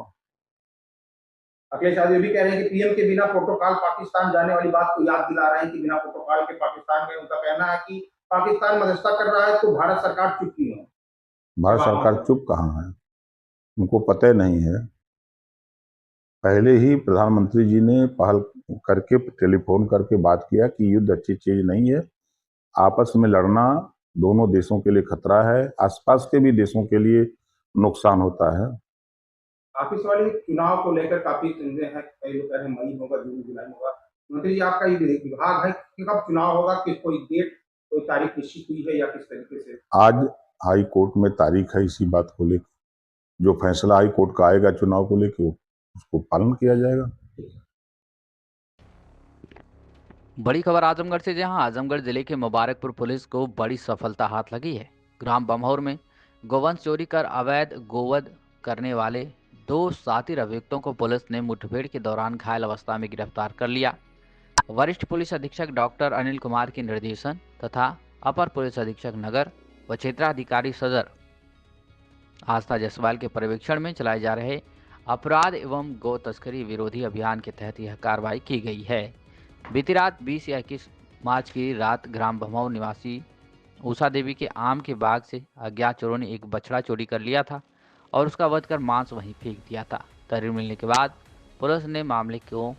अखिलेश यादव ये भी कह रहे हैं कि पीएम के बिना प्रोटोकॉल पाकिस्तान जाने वाली बात को याद दिला रहे हैं कि बिना प्रोटोकॉल के पाकिस्तान में। उनका कहना है कि पाकिस्तान मध्यस्थता कर रहा है तो भारत सरकार चुप क्यों है? भारत सरकार चुप कहाँ है, उनको पता ही नहीं है। पहले ही प्रधानमंत्री जी ने पहल करके टेलीफोन करके बात किया कि युद्ध अच्छी चीज नहीं है, आपस में लड़ना दोनों देशों के लिए खतरा है, आसपास के भी देशों के लिए नुकसान होता है। ऑफिस वाले चुनाव को लेकर काफी चिंते हैं, कई लोग कह रहे हैं मई होगा, जून जुलाई होगा। मंत्री जी, आपका ये विभाग है कि कब चुनाव होगा, किस कोई डेट कोई तारीख निश्चित हुई है या किस तरीके से? आज हाई कोर्ट में तारीख है इसी बात को लेकर, जो फैसला हाई कोर्ट का आएगा चुनाव को लेकर उसको पालन किया जाएगा। बड़ी खबर आजमगढ़ से, जहां आजमगढ़ जिले के मुबारकपुर पुलिस को बड़ी सफलता हाथ लगी है। ग्राम बमहौर में गोवंश चोरी कर अवैध गोवध करने वाले 2 साथी अभियुक्तों को पुलिस ने मुठभेड़ के दौरान घायल अवस्था में गिरफ्तार कर लिया। वरिष्ठ पुलिस अधीक्षक डॉक्टर अनिल कुमार के निर्देशन तथा अपर पुलिस अधीक्षक नगर व क्षेत्राधिकारी सदर आस्था जायसवाल के पर्यवेक्षण में चलाए जा रहे अपराध एवं गौ तस्करी विरोधी अभियान के तहत यह कार्रवाई की गई है। बीती रात 20 या 21 मार्च की रात ग्राम भमौ निवासी उषा देवी के आम के बाग से अज्ञात चोरों ने एक बछड़ा चोरी कर लिया था और उसका वध कर मांस वहीं फेंक दिया था। तहरीर मिलने के बाद पुलिस ने मामले को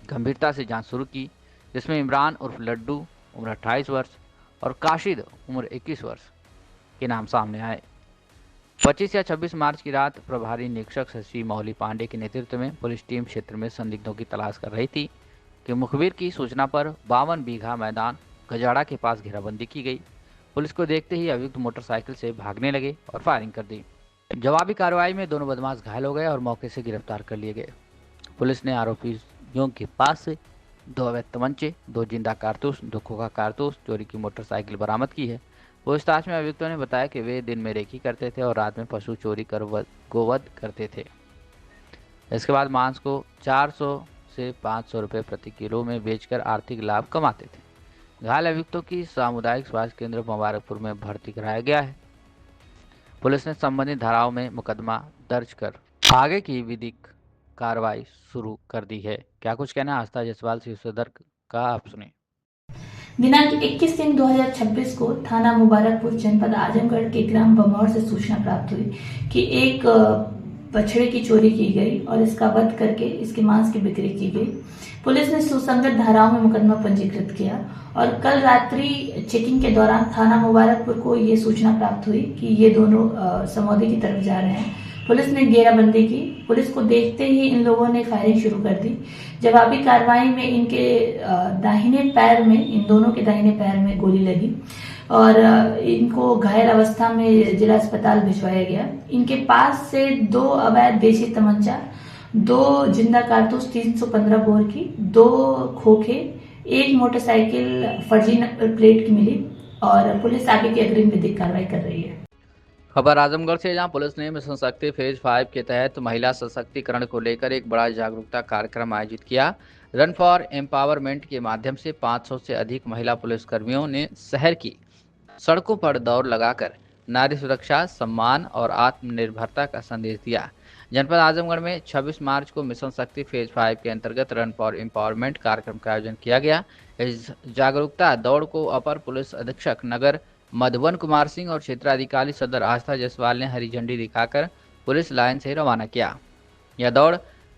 गंभीरता से जांच शुरू की, जिसमें इमरान उर्फ लड्डू उम्र 28 वर्ष और काशिद उम्र 21 वर्ष के नाम सामने आए। 25 या 26 मार्च की रात प्रभारी निरीक्षक शशि मौली पांडे के नेतृत्व में पुलिस टीम क्षेत्र में संदिग्धों की तलाश कर रही थी कि मुखबिर की सूचना पर 52 बीघा मैदान गजाड़ा के पास घेराबंदी की गई। पुलिस को देखते ही अभियुक्त मोटरसाइकिल से भागने लगे और फायरिंग कर दी। जवाबी कार्रवाई में दोनों बदमाश घायल हो गए और मौके से गिरफ्तार कर लिए गए। पुलिस ने आरोपियों के पास से 2 अवैध तमंचे, 2 जिंदा कारतूस, 2 खोखा कारतूस, चोरी की मोटरसाइकिल बरामद की है। पूछताछ में अभियुक्तों ने बताया कि वे दिन में रेकी करते थे और रात में पशु चोरी कर गोवध करते थे। इसके बाद मांस को 400 से 500 रुपये प्रति किलो में बेचकर आर्थिक लाभ कमाते थे। घायल अभियुक्तों की सामुदायिक स्वास्थ्य केंद्र मुबारकपुर में भर्ती कराया गया है। पुलिस ने संबंधित धाराओं में मुकदमा दर्ज कर आगे की विधिक कार्रवाई शुरू कर दी है। क्या कुछ कहना है आस्था जायसवाल से सदर का, आप सुने। दिनांक 21/3/2026 को थाना मुबारकपुर जनपद आजमगढ़ के ग्राम बमौर से सूचना प्राप्त हुई कि एक बछड़े की चोरी की गई और इसका वध करके इसके मांस की बिक्री की गई। पुलिस ने सुसंगत धाराओं में मुकदमा पंजीकृत किया और कल रात्रि चेकिंग के दौरान थाना मुबारकपुर को ये सूचना प्राप्त हुई कि ये दोनों समौदी की तरफ जा रहे हैं। पुलिस ने घेराबंदी की। पुलिस को देखते ही इन लोगों ने फायरिंग शुरू कर दी। जवाबी कार्रवाई में इनके दाहिने पैर में, इन दोनों के दाहिने पैर में गोली लगी और इनको घायल अवस्था में जिला अस्पताल भिजवाया गया। इनके पास से 2 अवैध देशी तमंचा, 2 जिंदा कारतूस 315 बोर की, 2 खोखे, 1 मोटरसाइकिल फर्जी नंबर प्लेट की मिली और पुलिस आगे की अग्रिम विधिक कार्रवाई कर रही है। खबर आजमगढ़ से, जहां पुलिस ने मिशन शक्ति फेज 5 के तहत महिला सशक्तिकरण को लेकर एक बड़ा जागरूकता कार्यक्रम आयोजित किया। रन फॉर एम्पावरमेंट के माध्यम से 500 से अधिक महिला पुलिसकर्मियों ने शहर की सड़कों पर दौड़ लगाकर नारी सुरक्षा, सम्मान और आत्मनिर्भरता का संदेश दिया। जनपद आजमगढ़ में 26 मार्च को मिशन शक्ति फेज 5 के अंतर्गत रन फॉर एम्पावरमेंट कार्यक्रम का आयोजन किया गया। इस जागरूकता दौड़ को अपर पुलिस अधीक्षक नगर मधुबन कुमार सिंह और क्षेत्राधिकारी सदर आस्था जायसवाल ने हरी झंडी दिखाकर पुलिस लाइन से रवाना किया। यह दौड़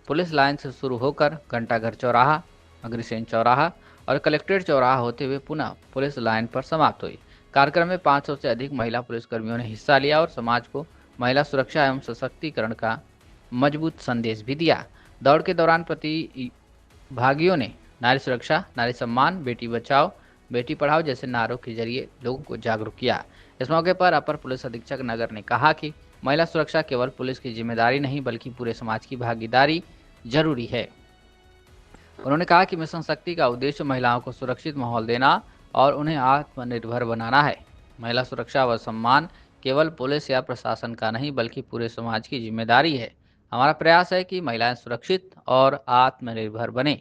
पुलिस लाइन से शुरू होकर घंटाघर चौराहा, अग्रसेन चौराहा और कलेक्ट्रेट चौराहा होते हुए पुनः पुलिस लाइन पर समाप्त हुई। कार्यक्रम में 500 से अधिक महिला पुलिसकर्मियों ने हिस्सा लिया और समाज को महिला सुरक्षा एवं सशक्तिकरण का मजबूत संदेश भी दिया। दौड़ के दौरान प्रतिभागियों ने नारी सुरक्षा, नारी सम्मान, बेटी बचाओ बेटी पढ़ाओ जैसे नारों के जरिए लोगों को जागरूक किया। इस मौके पर अपर पुलिस अधीक्षक नगर ने कहा कि महिला सुरक्षा केवल पुलिस की जिम्मेदारी नहीं बल्कि पूरे समाज की भागीदारी जरूरी है। उन्होंने कहा कि मिशन शक्ति का उद्देश्य महिलाओं को सुरक्षित माहौल देना और उन्हें आत्मनिर्भर बनाना है। महिला सुरक्षा व सम्मान केवल पुलिस या प्रशासन का नहीं बल्कि पूरे समाज की जिम्मेदारी है। हमारा प्रयास है कि महिलाएं सुरक्षित और आत्मनिर्भर बने।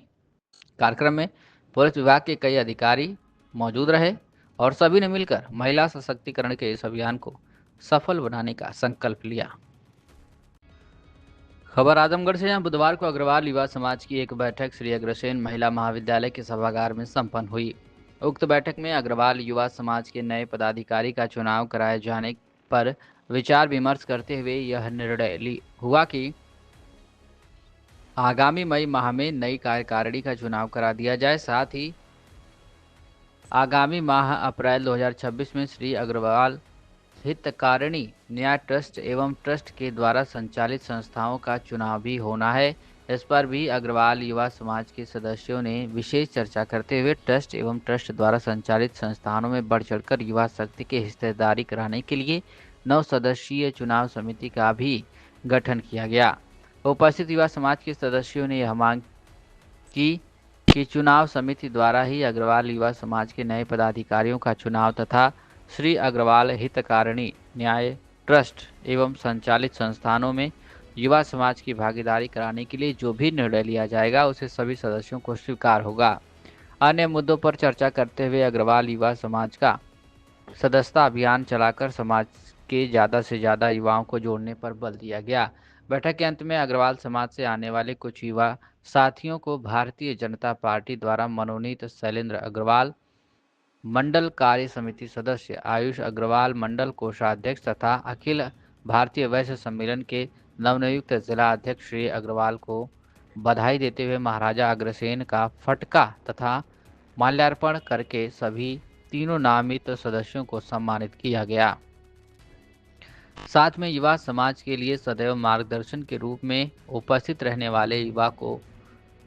कार्यक्रम में पुलिस विभाग के कई अधिकारी मौजूद रहे और सभी ने मिलकर महिला सशक्तिकरण के इस अभियान को सफल बनाने का संकल्प लिया। खबर आजमगढ़ से, यहाँ बुधवार को अग्रवाल युवा समाज की एक बैठक श्री अग्रसेन महिला महाविद्यालय के सभागार में संपन्न हुई। उक्त बैठक में अग्रवाल युवा समाज के नए पदाधिकारी का चुनाव कराए जाने पर विचार विमर्श करते हुए यह निर्णय हुआ कि आगामी मई माह में नई कार्यकारिणी का चुनाव करा दिया जाए। साथ ही आगामी माह अप्रैल 2026 में श्री अग्रवाल हितकारिणी न्याय ट्रस्ट एवं ट्रस्ट के द्वारा संचालित संस्थाओं का चुनाव भी होना है। इस पर भी अग्रवाल युवा समाज के सदस्यों ने विशेष चर्चा करते हुए ट्रस्ट एवं ट्रस्ट द्वारा संचालित संस्थानों में बढ़ चढ़कर युवा शक्ति की हिस्सेदारी कराने के लिए 9 सदस्यीय चुनाव समिति का भी गठन किया गया। उपस्थित युवा समाज के सदस्यों ने यह मांग की कि चुनाव समिति द्वारा ही अग्रवाल युवा समाज के नए पदाधिकारियों का चुनाव तथा श्री अग्रवाल हितकारिणी न्याय ट्रस्ट एवं संचालित संस्थानों में युवा समाज की भागीदारी कराने के लिए जो भी निर्णय लिया जाएगा उसे सभी सदस्यों को स्वीकार होगा। अन्य मुद्दों पर चर्चा करते हुए अग्रवाल युवा समाज का सदस्यता अभियान चलाकर समाज के ज़्यादा से ज़्यादा युवाओं को जोड़ने पर बल दिया गया। बैठक के अंत में अग्रवाल समाज से आने वाले कुछ युवा साथियों को भारतीय जनता पार्टी द्वारा मनोनीत शैलेंद्र अग्रवाल, मंडल कार्य समिति सदस्य आयुष अग्रवाल, मंडल कोषाध्यक्ष तथा अखिल भारतीय वैश्य सम्मेलन के नवनियुक्त जिला अध्यक्ष श्री अग्रवाल को बधाई देते हुए महाराजा अग्रसेन का फटका तथा माल्यार्पण करके सभी तीनों नामित सदस्यों को सम्मानित किया गया। साथ में युवा समाज के लिए सदैव मार्गदर्शन के रूप में उपस्थित रहने वाले युवा को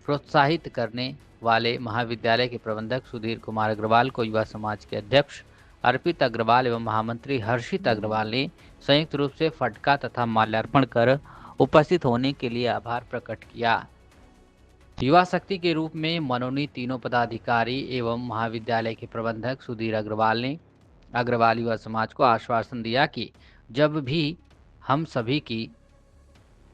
प्रोत्साहित करने वाले महाविद्यालय के प्रबंधक सुधीर कुमार अग्रवाल को युवा समाज के अध्यक्ष अर्पित अग्रवाल एवं महामंत्री हर्षित अग्रवाल ने संयुक्त रूप से फटका तथा माल्यार्पण कर उपस्थित होने के लिए आभार प्रकट किया। युवा शक्ति के रूप में मनोनीत तीनों पदाधिकारी एवं महाविद्यालय के प्रबंधक सुधीर अग्रवाल ने अग्रवाल युवा समाज को आश्वासन दिया कि जब भी हम सभी की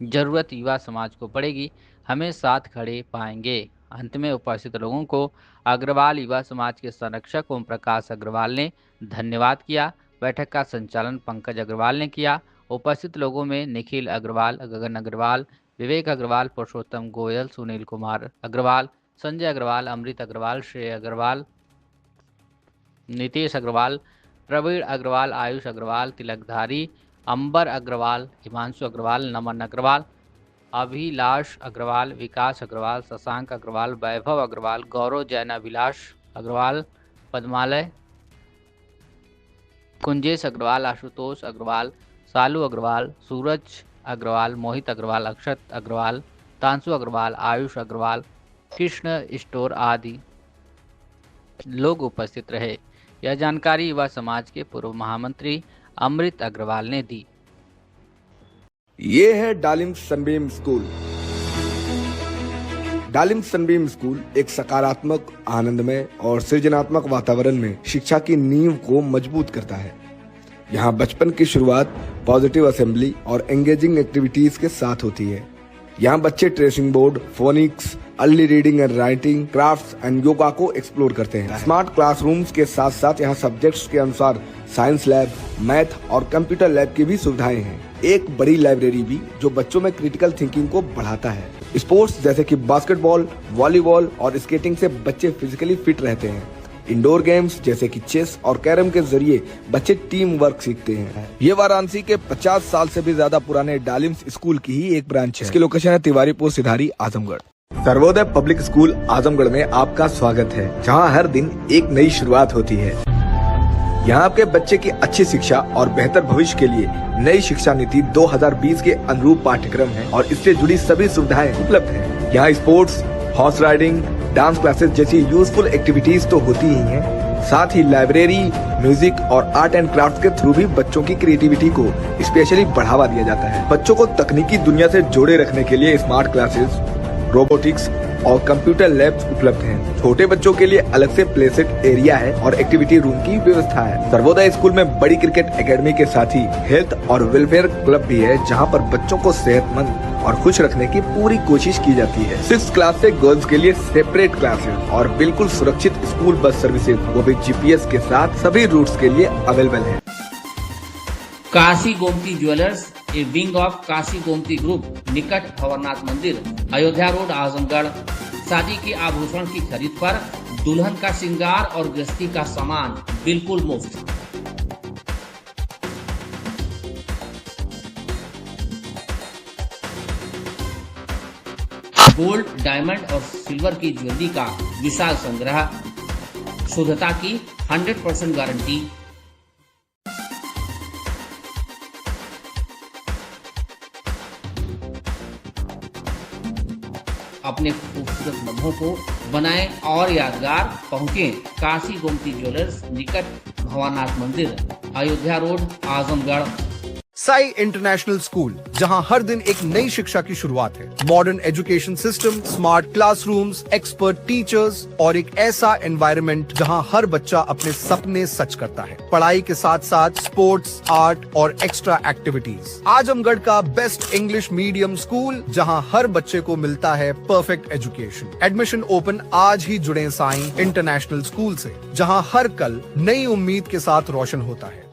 जरूरत युवा समाज को पड़ेगी, हमें साथ खड़े पाएंगे। अंत में उपस्थित लोगों को अग्रवाल युवा समाज के संरक्षक ओम प्रकाश अग्रवाल ने धन्यवाद किया। बैठक का संचालन पंकज अग्रवाल ने किया। उपस्थित लोगों में निखिल अग्रवाल, गगन अग्रवाल, विवेक अग्रवाल, पुरुषोत्तम गोयल, सुनील कुमार अग्रवाल, संजय अग्रवाल, अमृत अग्रवाल, श्रेय अग्रवाल, नितेश अग्रवाल, प्रवीण अग्रवाल, आयुष अग्रवाल, तिलकधारी, अंबर अग्रवाल, हिमांशु अग्रवाल, नमन अग्रवाल, अभिलाष अग्रवाल, विकास अग्रवाल, शशांक अग्रवाल, वैभव अग्रवाल, गौरव जैन, अभिलाष अग्रवाल, पद्मालय, कुंजेश अग्रवाल, आशुतोष अग्रवाल, सालू अग्रवाल, सूरज अग्रवाल, मोहित अग्रवाल, अक्षत अग्रवाल, तांसु अग्रवाल, आयुष अग्रवाल, कृष्ण स्टोर आदि लोग उपस्थित रहे। यह जानकारी युवा समाज के पूर्व महामंत्री अमृत अग्रवाल ने दी। ये है डालिम सनबीम स्कूल। डालिम सनबीम स्कूल एक सकारात्मक, आनंदमय और सृजनात्मक वातावरण में शिक्षा की नींव को मजबूत करता है। यहाँ बचपन की शुरुआत पॉजिटिव असेंबली और एंगेजिंग एक्टिविटीज के साथ होती है। यहाँ बच्चे tracing board, phoenix, early reading and writing, crafts and yoga को एक्सप्लोर करते हैं। स्मार्ट क्लासरूम्स के साथ साथ यहाँ सब्जेक्ट्स के अनुसार साइंस लैब, मैथ और कंप्यूटर लैब की भी सुविधाएं हैं। एक बड़ी लाइब्रेरी भी जो बच्चों में क्रिटिकल थिंकिंग को बढ़ाता है। स्पोर्ट्स जैसे कि बास्केटबॉल, वॉलीबॉल और स्केटिंग से बच्चे फिजिकली फिट रहते हैं। इंडोर गेम्स जैसे कि चेस और कैरम के जरिए बच्चे टीम वर्क सीखते हैं। ये वाराणसी के 50 साल से भी ज्यादा पुराने डालिम्स स्कूल की ही एक ब्रांच है। इसकी लोकेशन है तिवारीपुर, सिधारी, आजमगढ़। सर्वोदय पब्लिक स्कूल आजमगढ़ में आपका स्वागत है, जहां हर दिन एक नई शुरुआत होती है। यहाँ आपके बच्चे की अच्छी शिक्षा और बेहतर भविष्य के लिए नई शिक्षा नीति 2020 के अनुरूप पाठ्यक्रम है और इससे जुड़ी सभी सुविधाएं उपलब्ध हैं। यहाँ sports, horse riding, dance classes जैसी यूजफुल एक्टिविटीज तो होती ही हैं, साथ ही लाइब्रेरी, म्यूजिक और आर्ट एंड क्राफ्ट के थ्रू भी बच्चों की क्रिएटिविटी को स्पेशली बढ़ावा दिया जाता है। बच्चों को तकनीकी दुनिया से जोड़े रखने के लिए स्मार्ट क्लासेस, रोबोटिक्स और कंप्यूटर लैब्स उपलब्ध हैं। छोटे बच्चों के लिए अलग से प्ले सेट एरिया है और एक्टिविटी रूम की व्यवस्था है। सर्वोदय स्कूल में बड़ी क्रिकेट एकेडमी के साथ ही हेल्थ और वेलफेयर क्लब भी है, जहां पर बच्चों को सेहतमंद और खुश रखने की पूरी कोशिश की जाती है। 6th क्लास से गर्ल्स के लिए सेपरेट क्लासेस और बिल्कुल सुरक्षित स्कूल बस सर्विसेज, वो भी GPS के साथ सभी रूट्स के लिए अवेलेबल है। Kashi Gomti jewellers, A wing of Kashi Gomti group, निकट भंवरनाथ मंदिर, अयोध्या रोड, आजमगढ़। शादी के आभूषण की खरीद पर दुल्हन का श्रृंगार और गृहस्थी का सामान बिल्कुल मुफ्त। गोल्ड, डायमंड और सिल्वर की ज्वेलरी का विशाल संग्रह, शुद्धता की 100% गारंटी। अपने खूबसूरत लम्हों को बनाएं और यादगार। पहुंचे काशी गोमती ज्वेलर्स, निकट भंवरनाथ मंदिर, Ayodhya road, Azamgarh. Sai international school, जहां हर दिन एक नई शिक्षा की शुरुआत है। Modern education system, smart classrooms, expert teachers और एक ऐसा एनवायरनमेंट जहां हर बच्चा अपने सपने सच करता है। पढ़ाई के साथ साथ स्पोर्ट्स, आर्ट और एक्स्ट्रा एक्टिविटीज। आजमगढ़ का बेस्ट इंग्लिश मीडियम स्कूल, जहां हर बच्चे को मिलता है परफेक्ट एजुकेशन। एडमिशन ओपन आज ही जुड़े साई इंटरनेशनल स्कूल से, जहां हर कल नई उम्मीद के साथ रोशन होता है।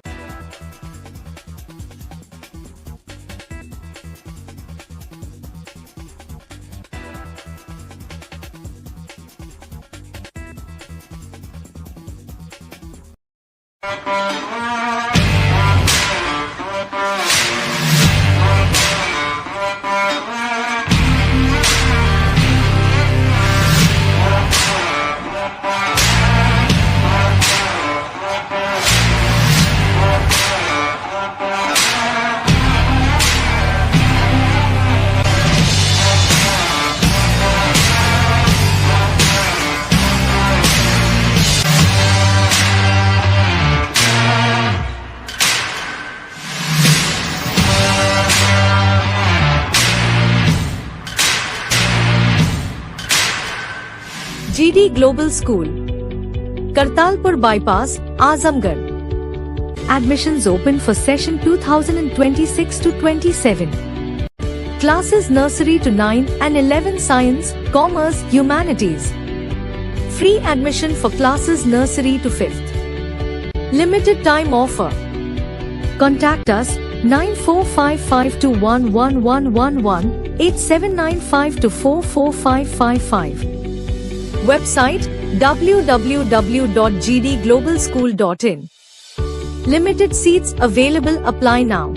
GD Global School, Kartalpur Bypass, Azamgarh. Admissions open for session 2026 to 27. Classes nursery to 9 and 11 Science, Commerce, Humanities. Free admission for classes nursery to 5th. Limited time offer. Contact us 9455211111 8795244555. Website www.gdglobalschool.in. Limited seats available. Apply now.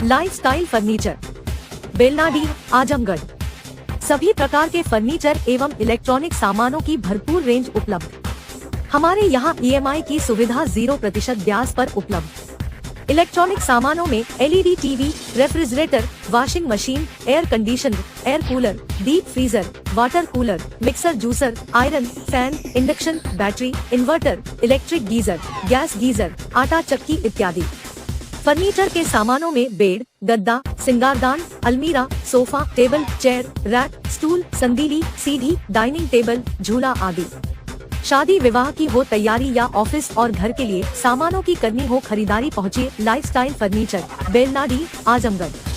Lifestyle furniture, Belnadi, Azamgarh. सभी प्रकार के फर्नीचर एवं इलेक्ट्रॉनिक सामानों की भरपूर रेंज उपलब्ध। हमारे यहाँ EMI की सुविधा 0% ब्याज पर उपलब्ध। इलेक्ट्रॉनिक सामानों में LED TV, refrigerator, washing machine, air conditioner, air cooler, deep freezer, water cooler, mixer juicer, iron, fan, induction, battery, inverter, electric geyser, gas geyser, आटा चक्की इत्यादि। फर्नीचर के सामानों में बेड, गद्दा, सिंगारदान, अलमीरा, sofa, table, chair, rack, stool, संदीली, सीढ़ी, डाइनिंग टेबल, झूला आदि। शादी विवाह की हो तैयारी या ऑफिस और घर के लिए सामानों की करनी हो खरीदारी, पहुँचिए लाइफस्टाइल फर्नीचर, बेलनाडी, आजमगढ़।